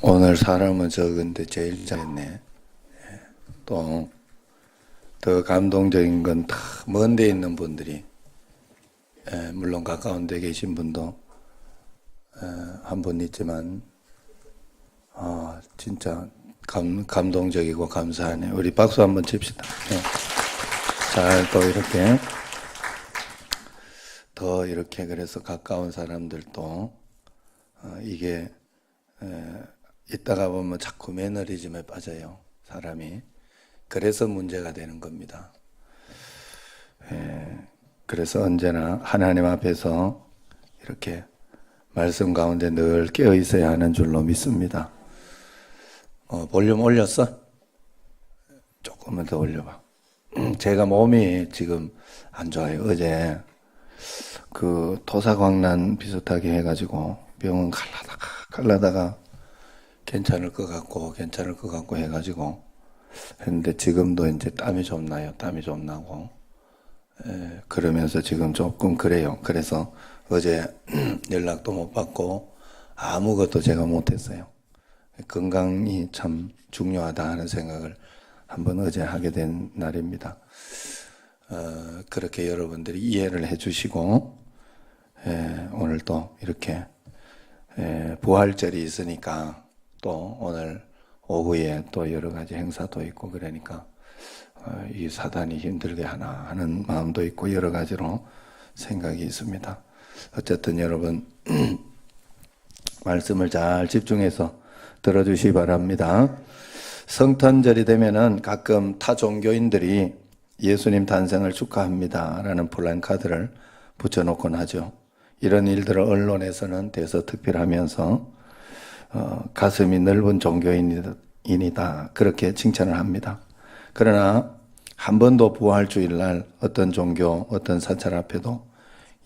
오늘 사람은 적은데 제일 잘했네. 또 더 감동적인 건 다 먼 데 있는 분들이, 물론 가까운 데 계신 분도 한 분 있지만 진짜 감동적이고 감사하네. 우리 박수 한번 칩시다. 잘 또 이렇게 더 이렇게 그래서 가까운 사람들도 이게 있다가 보면 자꾸 매너리즘에 빠져요, 사람이. 그래서 문제가 되는 겁니다. 그래서 언제나 하나님 앞에서 이렇게 말씀 가운데 늘 깨어 있어야 하는 줄로 믿습니다. 볼륨 올렸어? 조금만 더 올려봐. 제가 몸이 지금 안 좋아요. 어제 그 토사광난 비슷하게 해가지고 병원 갈라다가 괜찮을 것 같고 해가지고 했는데 지금도 이제 땀이 좀 나요. 땀이 좀 나고. 그러면서 지금 조금 그래요. 그래서 어제 연락도 못 받고 아무것도 제가 못했어요. 건강이 참 중요하다 하는 생각을 한번 어제 하게 된 날입니다. 그렇게 여러분들이 이해를 해주시고 오늘 또 이렇게 부활절이 있으니까 또 오늘 오후에 또 여러 가지 행사도 있고 그러니까 이 사단이 힘들게 하나 하는 마음도 있고 여러 가지로 생각이 있습니다. 어쨌든 여러분 말씀을 잘 집중해서 들어주시기 바랍니다. 성탄절이 되면은 가끔 타 종교인들이 예수님 탄생을 축하합니다 라는 플랜카드를 붙여놓곤 하죠. 이런 일들을 언론에서는 대서특필하면서 가슴이 넓은 종교인이다 그렇게 칭찬을 합니다. 그러나 한 번도 부활주일날 어떤 종교 어떤 사찰 앞에도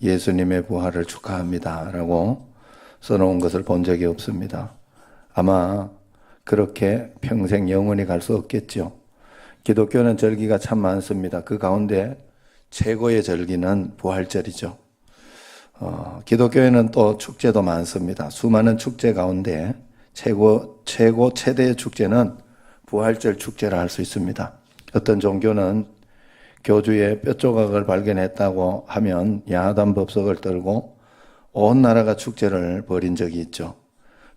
예수님의 부활을 축하합니다 라고 써놓은 것을 본 적이 없습니다. 아마 그렇게 평생 영원히 갈 수 없겠죠. 기독교는 절기가 참 많습니다. 그 가운데 최고의 절기는 부활절이죠. 기독교에는 또 축제도 많습니다. 수많은 축제 가운데 최대의 축제는 부활절 축제라 할 수 있습니다. 어떤 종교는 교주의 뼈조각을 발견했다고 하면 야단 법석을 떨고 온 나라가 축제를 벌인 적이 있죠.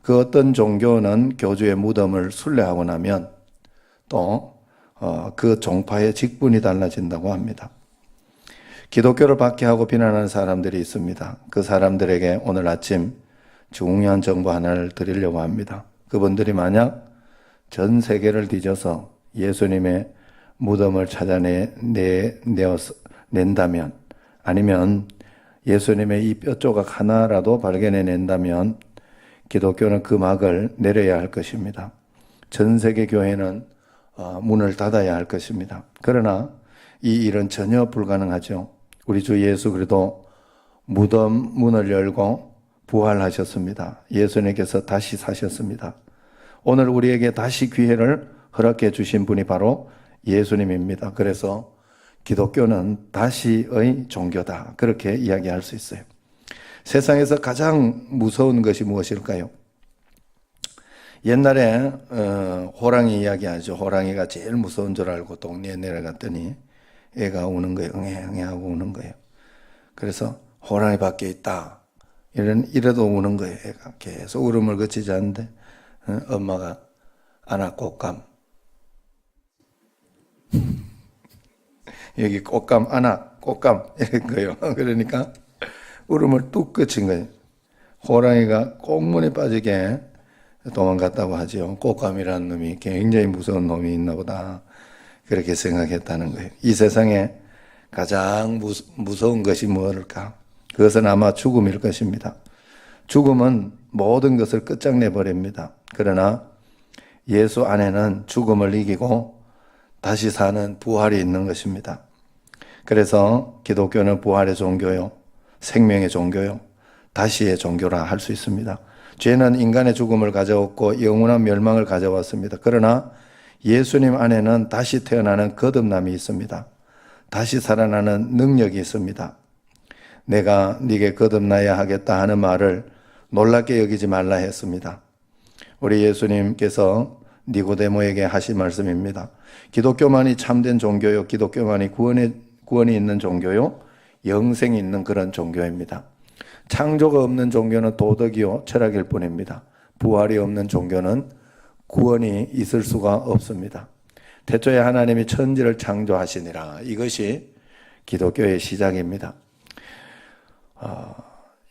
그 어떤 종교는 교주의 무덤을 순례하고 나면 또 그 종파의 직분이 달라진다고 합니다. 기독교를 박해하고 비난하는 사람들이 있습니다. 그 사람들에게 오늘 아침 중요한 정보 하나를 드리려고 합니다. 그분들이 만약 전 세계를 뒤져서 예수님의 무덤을 찾아낸다면 아니면 예수님의 이 뼈조각 하나라도 발견해낸다면 기독교는 그 막을 내려야 할 것입니다. 전 세계 교회는 문을 닫아야 할 것입니다. 그러나 이 일은 전혀 불가능하죠. 우리 주 예수 그리스도 무덤 문을 열고 부활하셨습니다. 예수님께서 다시 사셨습니다. 오늘 우리에게 다시 기회를 허락해 주신 분이 바로 예수님입니다. 그래서 기독교는 다시의 종교다 그렇게 이야기할 수 있어요. 세상에서 가장 무서운 것이 무엇일까요? 옛날에 호랑이 이야기하죠. 호랑이가 제일 무서운 줄 알고 동네에 내려갔더니 애가 우는 거예요. 응애 하고 우는 거예요. 그래서 호랑이 밖에 있다 이래도 우는 거예요. 애가 계속 울음을 그치지 않는데 엄마가 안아 꽃감 여기 꽃감 안아 꽃감 이런 거예요. 그러니까 울음을 뚝 그친 거예요. 호랑이가 꽁문에 빠지게 도망갔다고 하죠. 꽃감이라는 놈이 굉장히 무서운 놈이 있나 보다 그렇게 생각했다는 거예요. 이 세상에 가장 무서운 것이 무엇일까? 그것은 아마 죽음일 것입니다. 죽음은 모든 것을 끝장내버립니다. 그러나 예수 안에는 죽음을 이기고 다시 사는 부활이 있는 것입니다. 그래서 기독교는 부활의 종교요, 생명의 종교요, 다시의 종교라 할 수 있습니다. 죄는 인간의 죽음을 가져왔고 영원한 멸망을 가져왔습니다. 그러나 예수님 안에는 다시 태어나는 거듭남이 있습니다. 다시 살아나는 능력이 있습니다. 내가 네게 거듭나야 하겠다 하는 말을 놀랍게 여기지 말라 했습니다. 우리 예수님께서 니고데모에게 하신 말씀입니다. 기독교만이 참된 종교요, 기독교만이 구원이 있는 종교요, 영생이 있는 그런 종교입니다. 창조가 없는 종교는 도덕이요, 철학일 뿐입니다. 부활이 없는 종교는 구원이 있을 수가 없습니다. 태초에 하나님이 천지를 창조하시니라. 이것이 기독교의 시작입니다.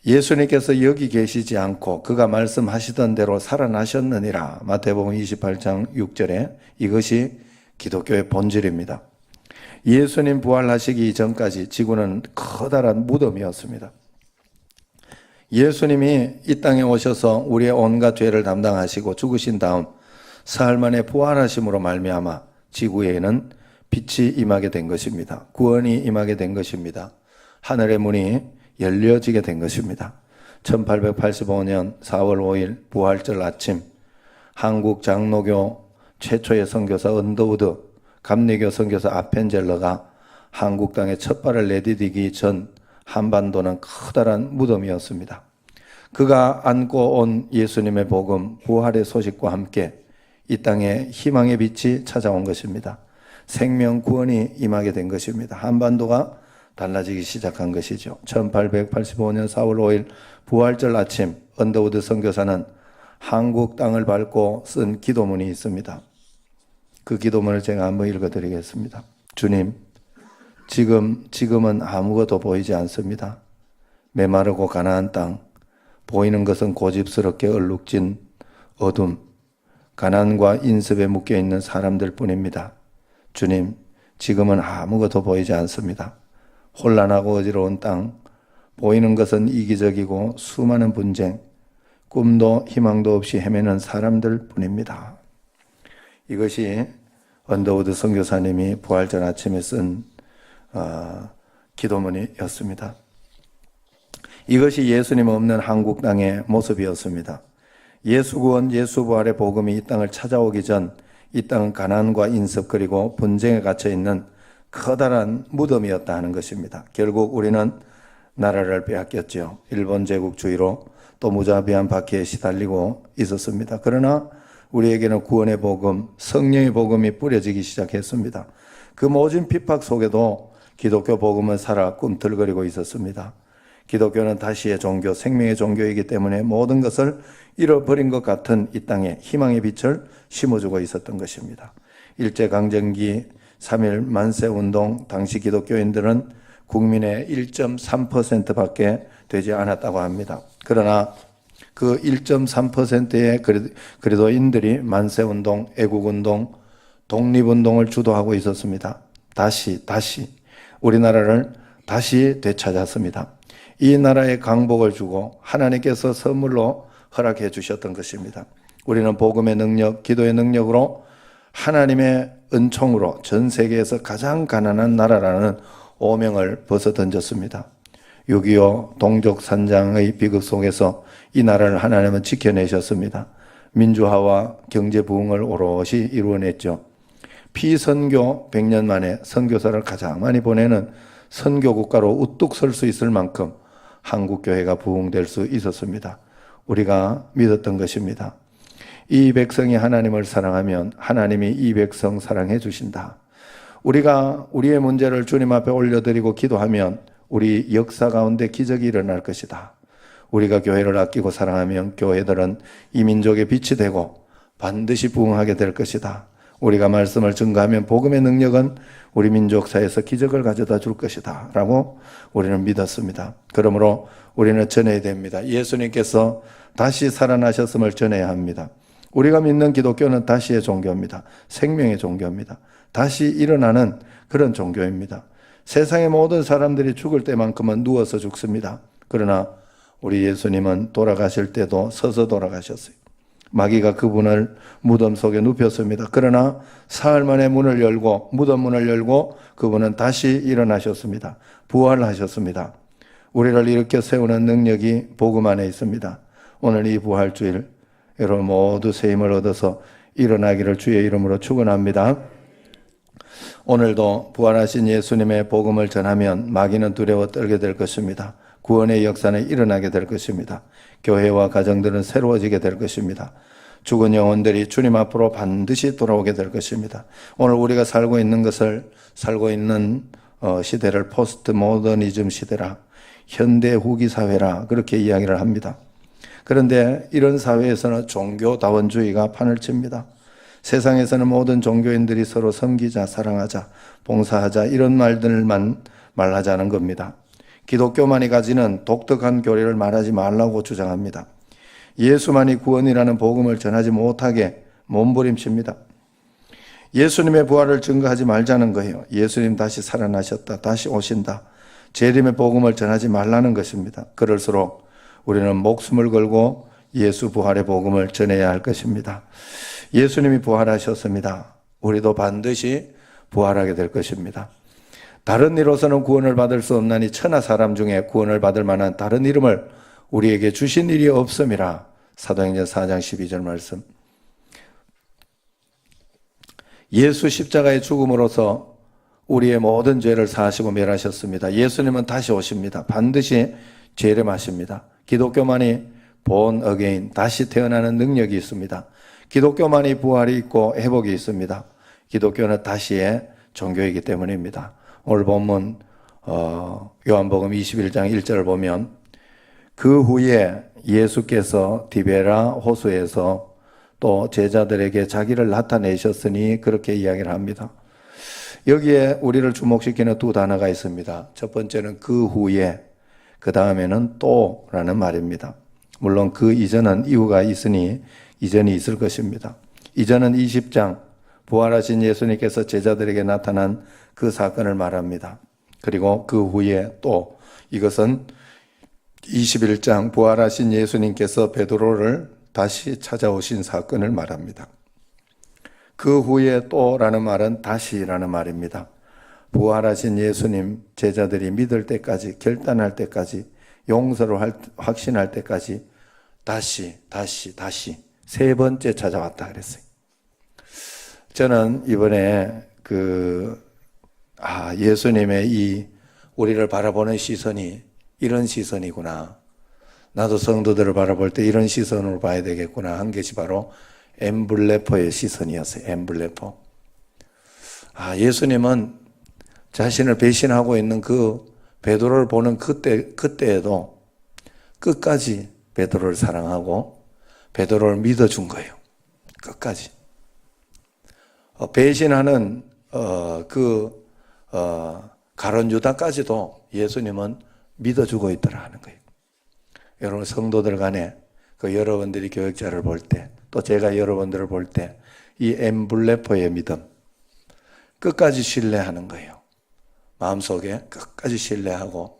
예수님께서 여기 계시지 않고 그가 말씀하시던 대로 살아나셨느니라. 마태복음 28장 6절에 이것이 기독교의 본질입니다. 예수님 부활하시기 전까지 지구는 커다란 무덤이었습니다. 예수님이 이 땅에 오셔서 우리의 온갖 죄를 담당하시고 죽으신 다음 사흘 만에 부활하심으로 말미암아 지구에는 빛이 임하게 된 것입니다. 구원이 임하게 된 것입니다. 하늘의 문이 열려지게 된 것입니다. 1885년 4월 5일 부활절 아침, 한국 장로교 최초의 선교사 언더우드 감리교 선교사 아펜젤러가 한국 땅에 첫 발을 내디디기 전 한반도는 커다란 무덤이었습니다. 그가 안고 온 예수님의 복음, 부활의 소식과 함께 이 땅에 희망의 빛이 찾아온 것입니다. 생명 구원이 임하게 된 것입니다. 한반도가 달라지기 시작한 것이죠. 1885년 4월 5일 부활절 아침 언더우드 선교사는 한국 땅을 밟고 쓴 기도문이 있습니다. 그 기도문을 제가 한번 읽어드리겠습니다. 주님, 지금은 아무것도 보이지 않습니다. 메마르고 가나안 땅, 보이는 것은 고집스럽게 얼룩진 어둠, 가난과 인습에 묶여있는 사람들 뿐입니다. 주님, 지금은 아무것도 보이지 않습니다. 혼란하고 어지러운 땅, 보이는 것은 이기적이고 수많은 분쟁, 꿈도 희망도 없이 헤매는 사람들 뿐입니다. 이것이 언더우드 선교사님이 부활절 아침에 쓴 기도문이었습니다. 이것이 예수님 없는 한국 땅의 모습이었습니다. 예수 구원, 예수 부활의 복음이 이 땅을 찾아오기 전 이 땅은 가난과 인습 그리고 분쟁에 갇혀 있는 커다란 무덤이었다 하는 것입니다. 결국 우리는 나라를 빼앗겼죠. 일본 제국주의로 또 무자비한 박해에 시달리고 있었습니다. 그러나 우리에게는 구원의 복음, 성령의 복음이 뿌려지기 시작했습니다. 그 모진 핍박 속에도 기독교 복음은 살아 꿈틀거리고 있었습니다. 기독교는 다시의 종교, 생명의 종교이기 때문에 모든 것을 잃어버린 것 같은 이 땅에 희망의 빛을 심어주고 있었던 것입니다. 일제강점기 3.1 만세운동 당시 기독교인들은 국민의 1.3%밖에 되지 않았다고 합니다. 그러나 그 1.3%의 그리도인들이 만세운동, 애국운동, 독립운동을 주도하고 있었습니다. 다시 우리나라를 다시 되찾았습니다. 이 나라에 강복을 주고 하나님께서 선물로 허락해 주셨던 것입니다. 우리는 복음의 능력, 기도의 능력으로 하나님의 은총으로 전 세계에서 가장 가난한 나라라는 오명을 벗어던졌습니다. 6.25 동족산장의 비극 속에서 이 나라를 하나님은 지켜내셨습니다. 민주화와 경제 부흥을 오롯이 이루어냈죠. 피선교 100년 만에 선교사를 가장 많이 보내는 선교국가로 우뚝 설 수 있을 만큼 한국교회가 부흥될 수 있었습니다. 우리가 믿었던 것입니다. 이 백성이 하나님을 사랑하면 하나님이 이 백성 사랑해 주신다. 우리가 우리의 문제를 주님 앞에 올려드리고 기도하면 우리 역사 가운데 기적이 일어날 것이다. 우리가 교회를 아끼고 사랑하면 교회들은 이 민족의 빛이 되고 반드시 부흥하게 될 것이다. 우리가 말씀을 증거하면 복음의 능력은 우리 민족사에서 기적을 가져다 줄 것이다 라고 우리는 믿었습니다. 그러므로 우리는 전해야 됩니다. 예수님께서 다시 살아나셨음을 전해야 합니다. 우리가 믿는 기독교는 다시의 종교입니다. 생명의 종교입니다. 다시 일어나는 그런 종교입니다. 세상의 모든 사람들이 죽을 때만큼은 누워서 죽습니다. 그러나 우리 예수님은 돌아가실 때도 서서 돌아가셨어요. 마귀가 그분을 무덤 속에 눕혔습니다. 그러나 사흘 만에 문을 열고 무덤 문을 열고 그분은 다시 일어나셨습니다. 부활하셨습니다. 우리를 일으켜 세우는 능력이 복음 안에 있습니다. 오늘 이 부활주일 여러분 모두 새 힘을 얻어서 일어나기를 주의 이름으로 축원합니다. 오늘도 부활하신 예수님의 복음을 전하면 마귀는 두려워 떨게 될 것입니다. 구원의 역사는 일어나게 될 것입니다. 교회와 가정들은 새로워지게 될 것입니다. 죽은 영혼들이 주님 앞으로 반드시 돌아오게 될 것입니다. 오늘 우리가 살고 있는 시대를 포스트 모더니즘 시대라, 현대 후기 사회라 그렇게 이야기를 합니다. 그런데 이런 사회에서는 종교다원주의가 판을 칩니다. 세상에서는 모든 종교인들이 서로 섬기자, 사랑하자, 봉사하자 이런 말들만 말하자는 겁니다. 기독교만이 가지는 독특한 교리를 말하지 말라고 주장합니다. 예수만이 구원이라는 복음을 전하지 못하게 몸부림칩니다. 예수님의 부활을 증거하지 말자는 거예요. 예수님 다시 살아나셨다, 다시 오신다, 재림의 복음을 전하지 말라는 것입니다. 그럴수록 우리는 목숨을 걸고 예수 부활의 복음을 전해야 할 것입니다. 예수님이 부활하셨습니다. 우리도 반드시 부활하게 될 것입니다. 다른 이로서는 구원을 받을 수 없나니 천하 사람 중에 구원을 받을 만한 다른 이름을 우리에게 주신 일이 없음이라. 사도행전 4장 12절 말씀. 예수 십자가의 죽음으로서 우리의 모든 죄를 사하시고 멸하셨습니다. 예수님은 다시 오십니다. 반드시 재림하십니다. 기독교만이 born again, 다시 태어나는 능력이 있습니다. 기독교만이 부활이 있고 회복이 있습니다. 기독교는 다시의 종교이기 때문입니다. 오늘 본문 요한복음 21장 1절을 보면 그 후에 예수께서 디베라 호수에서 또 제자들에게 자기를 나타내셨으니 그렇게 이야기를 합니다. 여기에 우리를 주목시키는 두 단어가 있습니다. 첫 번째는 그 후에, 그 다음에는 또라는 말입니다. 물론 그 이전은 이유가 있으니 이전이 있을 것입니다. 이전은 20장 부활하신 예수님께서 제자들에게 나타난 그 사건을 말합니다. 그리고 그 후에 또 이것은 21장 부활하신 예수님께서 베드로를 다시 찾아오신 사건을 말합니다. 그 후에 또라는 말은 다시라는 말입니다. 부활하신 예수님 제자들이 믿을 때까지, 결단할 때까지, 용서를 확신할 때까지 다시 세 번째 찾아왔다 그랬어요. 저는 이번에 예수님의 이 우리를 바라보는 시선이 이런 시선이구나. 나도 성도들을 바라볼 때 이런 시선으로 봐야 되겠구나 한 것이 바로 엠블레퍼의 시선이었어요. 엠블레퍼. 예수님은 자신을 배신하고 있는 그 베드로를 보는 그때에도 끝까지 베드로를 사랑하고 베드로를 믿어준 거예요. 끝까지. 배신하는 가룟 유다까지도 예수님은 믿어주고 있더라 하는 거예요. 여러분 성도들 간에 여러분들이 교역자를 볼 때, 또 제가 여러분들을 볼 때 이 엠블레퍼의 믿음, 끝까지 신뢰하는 거예요. 마음속에 끝까지 신뢰하고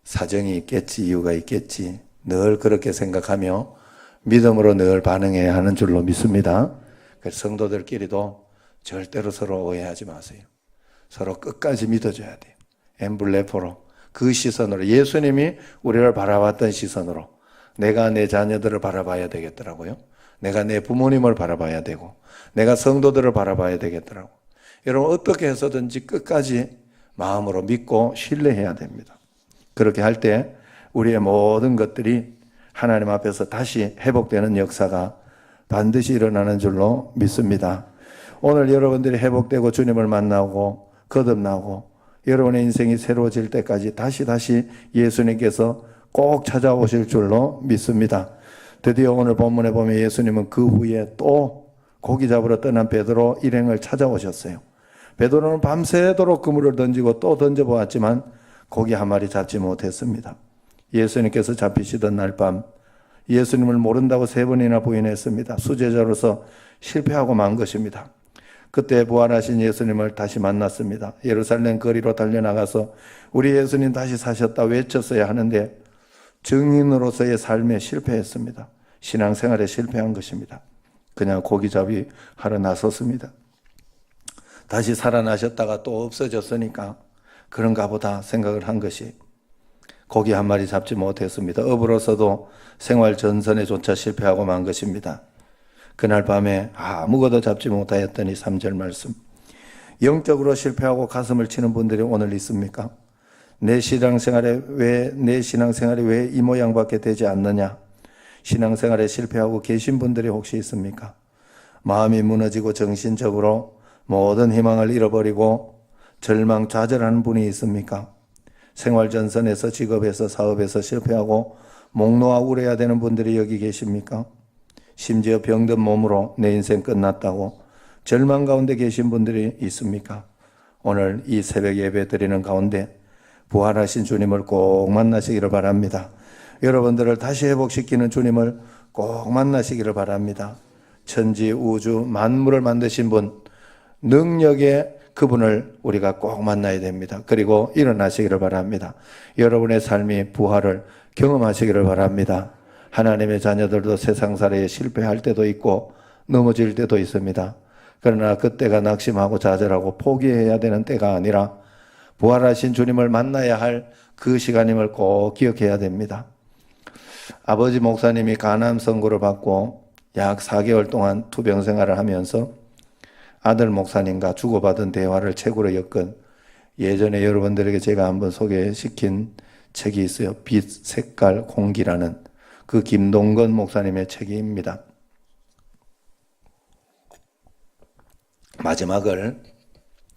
사정이 있겠지, 이유가 있겠지, 늘 그렇게 생각하며 믿음으로 늘 반응해야 하는 줄로 믿습니다. 그래서 성도들끼리도 절대로 서로 오해하지 마세요. 서로 끝까지 믿어줘야 돼요. 엠블레퍼로, 그 시선으로, 예수님이 우리를 바라봤던 시선으로 내가 내 자녀들을 바라봐야 되겠더라고요. 내가 내 부모님을 바라봐야 되고 내가 성도들을 바라봐야 되겠더라고. 여러분 어떻게 해서든지 끝까지 마음으로 믿고 신뢰해야 됩니다. 그렇게 할 때 우리의 모든 것들이 하나님 앞에서 다시 회복되는 역사가 반드시 일어나는 줄로 믿습니다. 오늘 여러분들이 회복되고 주님을 만나고 거듭나고 여러분의 인생이 새로워질 때까지 다시 예수님께서 꼭 찾아오실 줄로 믿습니다. 드디어 오늘 본문에 보면 예수님은 그 후에 또 고기 잡으러 떠난 베드로 일행을 찾아오셨어요. 베드로는 밤새도록 그물을 던지고 또 던져보았지만 고기 한 마리 잡지 못했습니다. 예수님께서 잡히시던 날 밤 예수님을 모른다고 3번이나 부인했습니다. 수제자로서 실패하고 만 것입니다. 그때 부활하신 예수님을 다시 만났습니다. 예루살렘 거리로 달려나가서 우리 예수님 다시 사셨다 외쳤어야 하는데 증인으로서의 삶에 실패했습니다. 신앙생활에 실패한 것입니다. 그냥 고기잡이 하러 나섰습니다. 다시 살아나셨다가 또 없어졌으니까 그런가 보다 생각을 한 것이 고기 한 마리 잡지 못했습니다. 업으로서도 생활 전선에조차 실패하고 만 것입니다. 그날 밤에 아무것도 잡지 못하였더니 3절 말씀. 영적으로 실패하고 가슴을 치는 분들이 오늘 있습니까? 내 신앙생활이 왜 이 모양밖에 되지 않느냐? 신앙생활에 실패하고 계신 분들이 혹시 있습니까? 마음이 무너지고 정신적으로 모든 희망을 잃어버리고 절망좌절하는 분이 있습니까? 생활전선에서 직업에서 사업에서 실패하고 목 놓아 울어야 되는 분들이 여기 계십니까? 심지어 병든 몸으로 내 인생 끝났다고 절망 가운데 계신 분들이 있습니까? 오늘 이 새벽 예배 드리는 가운데 부활하신 주님을 꼭 만나시기를 바랍니다. 여러분들을 다시 회복시키는 주님을 꼭 만나시기를 바랍니다. 천지 우주 만물을 만드신 분, 능력의 그분을 우리가 꼭 만나야 됩니다. 그리고 일어나시기를 바랍니다. 여러분의 삶이 부활을 경험하시기를 바랍니다. 하나님의 자녀들도 세상살이에 실패할 때도 있고 넘어질 때도 있습니다. 그러나 그때가 낙심하고 좌절하고 포기해야 되는 때가 아니라 부활하신 주님을 만나야 할 그 시간임을 꼭 기억해야 됩니다. 아버지 목사님이 간암 선고를 받고 약 4개월 동안 투병 생활을 하면서 아들 목사님과 주고받은 대화를 책으로 엮은 예전에 여러분들에게 제가 한번 소개시킨 책이 있어요. 빛, 색깔, 공기라는 그 김동건 목사님의 책입니다. 마지막을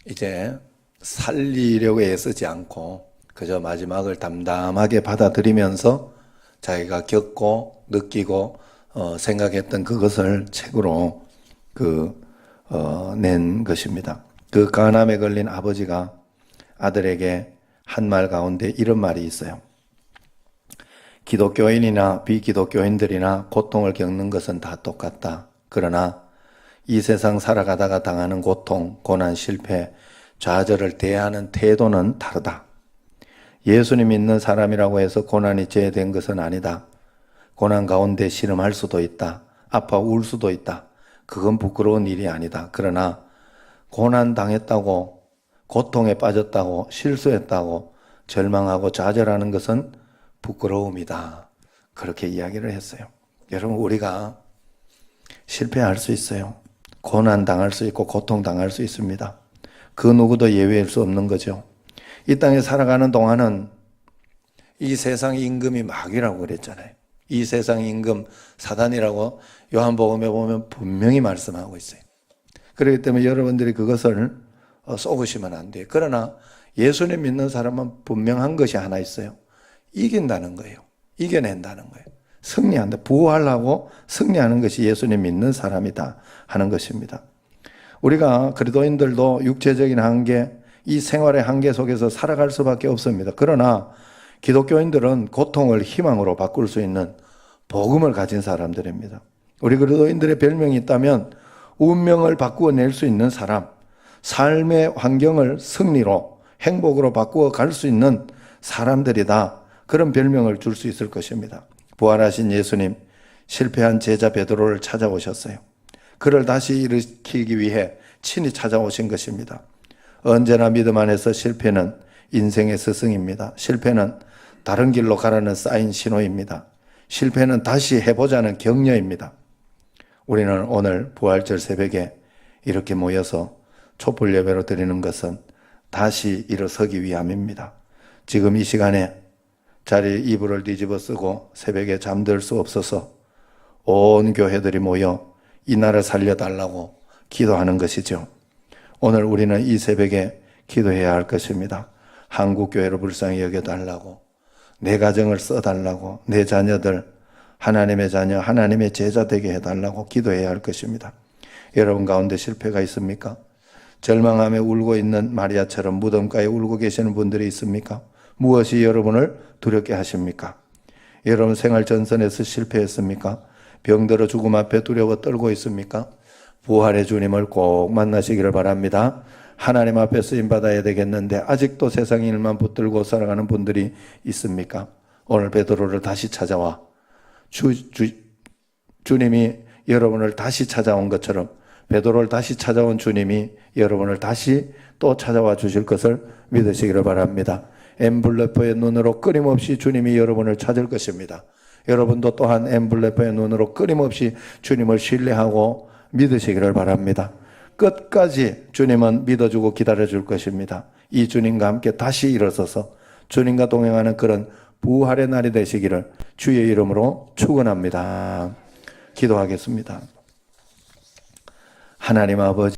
이제 살리려고 애쓰지 않고 그저 마지막을 담담하게 받아들이면서 자기가 겪고 느끼고 생각했던 그것을 책으로 낸 것입니다. 그 간암에 걸린 아버지가 아들에게 한 말 가운데 이런 말이 있어요. 기독교인이나 비기독교인들이나 고통을 겪는 것은 다 똑같다. 그러나 이 세상 살아가다가 당하는 고통, 고난, 실패, 좌절을 대하는 태도는 다르다. 예수님 믿는 사람이라고 해서 고난이 제외된 것은 아니다. 고난 가운데 신음할 수도 있다. 아파 울 수도 있다. 그건 부끄러운 일이 아니다. 그러나 고난 당했다고, 고통에 빠졌다고, 실수했다고, 절망하고 좌절하는 것은 부끄러움이다. 그렇게 이야기를 했어요. 여러분, 우리가 실패할 수 있어요. 고난 당할 수 있고 고통 당할 수 있습니다. 그 누구도 예외일 수 없는 거죠. 이 땅에 살아가는 동안은 이 세상 임금이 마귀라고 그랬잖아요. 이 세상 임금 사단이라고 요한복음에 보면 분명히 말씀하고 있어요. 그렇기 때문에 여러분들이 그것을 쏘으시면 안 돼요. 그러나 예수님 믿는 사람은 분명한 것이 하나 있어요. 이긴다는 거예요. 이겨낸다는 거예요. 승리한다. 부활하고 승리하는 것이 예수님 믿는 사람이다 하는 것입니다. 우리가 그리스도인들도 육체적인 한계, 이 생활의 한계 속에서 살아갈 수밖에 없습니다. 그러나 기독교인들은 고통을 희망으로 바꿀 수 있는 복음을 가진 사람들입니다. 우리 그리스도인들의 별명이 있다면 운명을 바꾸어 낼 수 있는 사람, 삶의 환경을 승리로, 행복으로 바꾸어 갈 수 있는 사람들이다. 그런 별명을 줄 수 있을 것입니다. 부활하신 예수님, 실패한 제자 베드로를 찾아오셨어요. 그를 다시 일으키기 위해 친히 찾아오신 것입니다. 언제나 믿음 안에서 실패는 인생의 스승입니다. 실패는 다른 길로 가라는 사인 신호입니다. 실패는 다시 해보자는 격려입니다. 우리는 오늘 부활절 새벽에 이렇게 모여서 촛불 예배로 드리는 것은 다시 일어서기 위함입니다. 지금 이 시간에 자리에 이불을 뒤집어 쓰고 새벽에 잠들 수 없어서 온 교회들이 모여 이 나라 살려달라고 기도하는 것이죠. 오늘 우리는 이 새벽에 기도해야 할 것입니다. 한국교회를 불쌍히 여겨달라고, 내 가정을 써달라고, 내 자녀들 하나님의 자녀, 하나님의 제자 되게 해달라고 기도해야 할 것입니다. 여러분 가운데 실패가 있습니까? 절망하며 울고 있는 마리아처럼 무덤가에 울고 계시는 분들이 있습니까? 무엇이 여러분을 두렵게 하십니까? 여러분 생활 전선에서 실패했습니까? 병들어 죽음 앞에 두려워 떨고 있습니까? 부활의 주님을 꼭 만나시기를 바랍니다. 하나님 앞에 쓰임받아야 되겠는데 아직도 세상 일만 붙들고 살아가는 분들이 있습니까? 오늘 베드로를 다시 찾아와 주님이 여러분을 다시 찾아온 것처럼 베드로를 다시 찾아온 주님이 여러분을 다시 또 찾아와 주실 것을 믿으시기를 바랍니다. 엠블레퍼의 눈으로 끊임없이 주님이 여러분을 찾을 것입니다. 여러분도 또한 엠블레퍼의 눈으로 끊임없이 주님을 신뢰하고 믿으시기를 바랍니다. 끝까지 주님은 믿어주고 기다려줄 것입니다. 이 주님과 함께 다시 일어서서 주님과 동행하는 그런 부활의 날이 되시기를 주의 이름으로 축원합니다. 기도하겠습니다. 하나님 아버지,